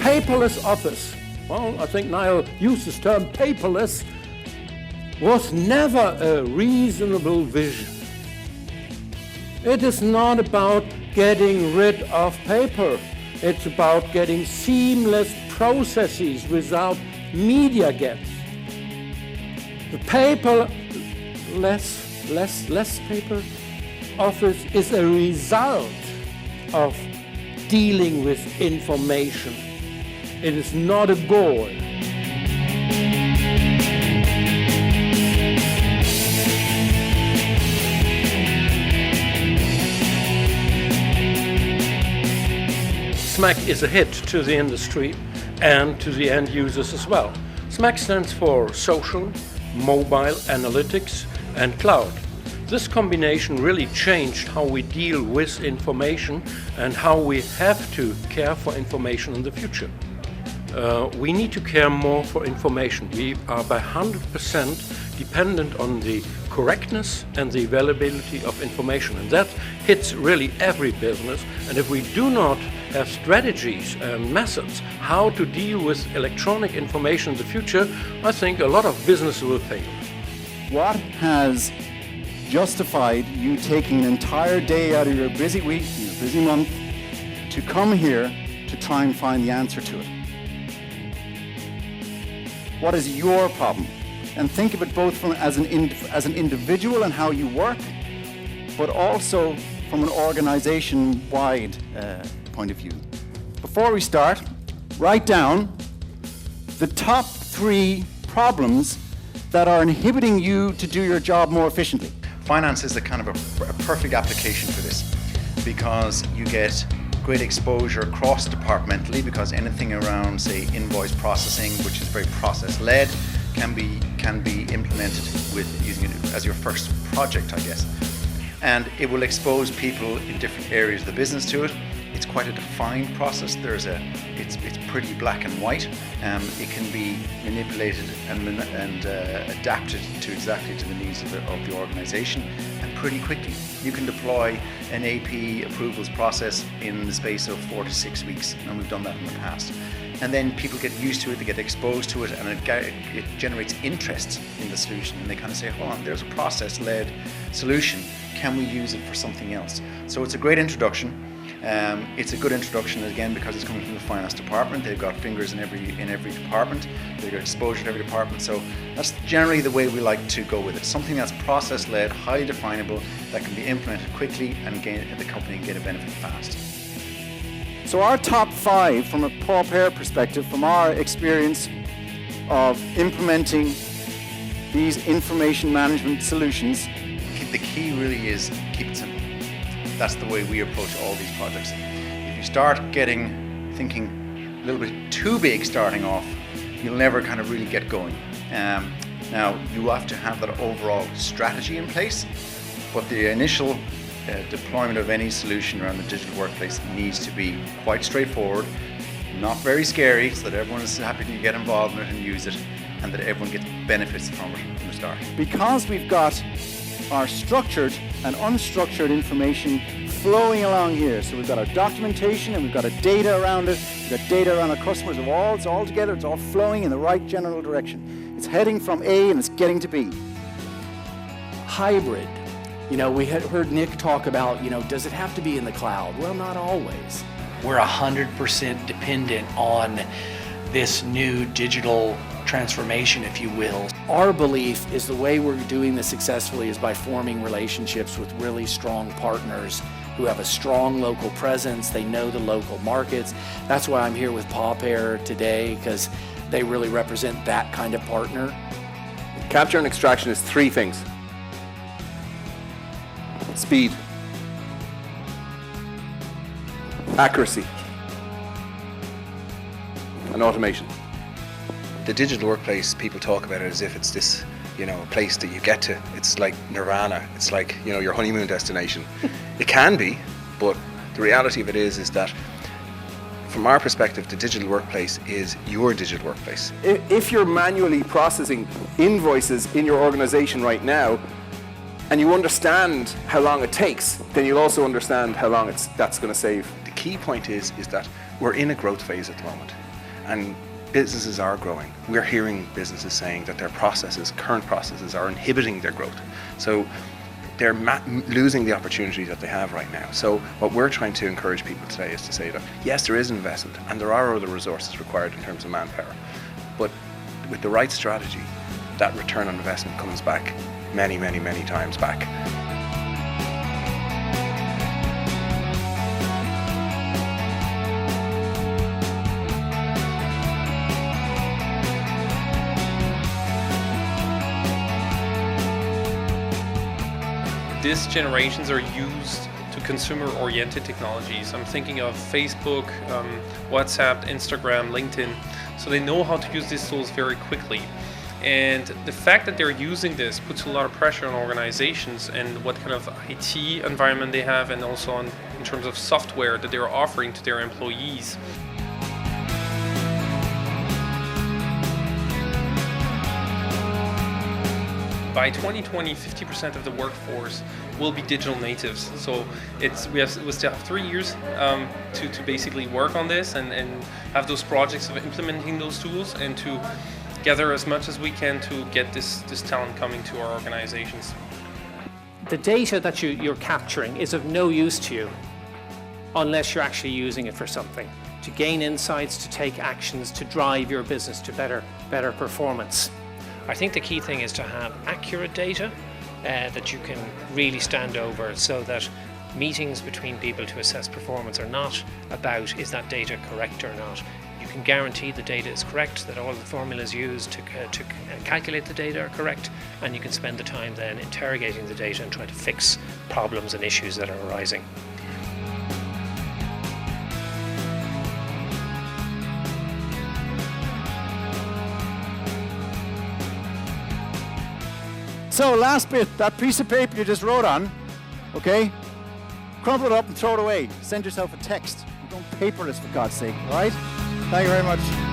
paperless office, well, I think Niall used this term, paperless, was never a reasonable vision. It is not about getting rid of paper. It's about getting seamless processes without media gaps. The paper, less paper office is a result of dealing with information. It is not a goal. SMAC is a hit to the industry and to the end users as well. SMAC stands for Social, Mobile, Analytics and Cloud. This combination really changed how we deal with information and how we have to care for information in the future. We need to care more for information. We are by 100% dependent on the correctness and the availability of information, and that hits really every business. And if we do not have strategies and methods how to deal with electronic information in the future, I think a lot of business will fail. What has justified you taking an entire day out of your busy week, your busy month, to come here to try and find the answer to it? What is your problem? And think of it both from as an individual and how you work, but also from an organization-wide point of view. Before we start, write down the top 3 problems that are inhibiting you to do your job more efficiently. Finance is a kind of a perfect application for this, because you get great exposure cross-departmentally, because anything around, say, invoice processing, which is very process-led, can be implemented with using it as your first project, I guess. And it will expose people in different areas of the business to it. It's quite a defined process. It's pretty black and white. It can be manipulated and adapted to exactly to the needs of the organization, and pretty quickly. You can deploy an AP approvals process in the space of 4 to 6 weeks, and we've done that in the past. And then people get used to it, they get exposed to it, and it generates interest in the solution, and they kind of say, hold on, there's a process-led solution. Can we use it for something else? So it's a great introduction. It's a good introduction again because it's coming from the finance department. They've got fingers in every department. They've got exposure to every department. So that's generally the way we like to go with it. Something that's process-led, highly definable, that can be implemented quickly and the company can get a benefit fast. So our top 5 from a Pawpear perspective, from our experience of implementing these information management solutions. The key really is keep it simple. That's the way we approach all these projects. If you start thinking a little bit too big starting off, you'll never kind of really get going. Now, you have to have that overall strategy in place, but the initial deployment of any solution around the digital workplace needs to be quite straightforward, not very scary, so that everyone is happy to get involved in it and use it, and that everyone gets benefits from it from the start. Because we've got our structured and unstructured information flowing along here. So we've got our documentation and we've got our data around it. We've got data around our customers. It's all together. It's all flowing in the right general direction. It's heading from A and it's getting to B. Hybrid. We had heard Nick talk about, does it have to be in the cloud? Well, not always. We're 100% dependent on this new digital transformation, if you will. Our belief is the way we're doing this successfully is by forming relationships with really strong partners who have a strong local presence. They know the local markets. That's why I'm here with Pawpear today, because they really represent that kind of partner. Capture and extraction is 3 things. Speed, accuracy, and automation. The digital workplace, people talk about it as if it's this, place that you get to. It's like nirvana. It's like, your honeymoon destination. It can be, but the reality of it is that from our perspective, the digital workplace is your digital workplace. If you're manually processing invoices in your organization right now, and you understand how long it takes, then you'll also understand how long that's going to save. The key point is that we're in a growth phase at the moment. and businesses are growing. We're hearing businesses saying that their processes, current processes, are inhibiting their growth. So they're losing the opportunity that they have right now. So what we're trying to encourage people today is to say that yes, there is investment and there are other resources required in terms of manpower, but with the right strategy, that return on investment comes back many, many, many times back. These generations are used to consumer-oriented technologies. I'm thinking of Facebook, WhatsApp, Instagram, LinkedIn. So they know how to use these tools very quickly. And the fact that they're using this puts a lot of pressure on organizations and what kind of IT environment they have, and also in terms of software that they're offering to their employees. By 2020, 50% of the workforce will be digital natives. So we still have 3 years to basically work on this and have those projects of implementing those tools and to gather as much as we can to get this talent coming to our organizations. The data that you're capturing is of no use to you unless you're actually using it for something, to gain insights, to take actions, to drive your business to better performance. I think the key thing is to have accurate data that you can really stand over, so that meetings between people to assess performance are not about is that data correct or not. You can guarantee the data is correct, that all the formulas used to calculate the data are correct, and you can spend the time then interrogating the data and trying to fix problems and issues that are arising. So last bit, that piece of paper you just wrote on, okay? Crumple it up and throw it away. Send yourself a text. Don't paperless, for God's sake, all right? Thank you very much.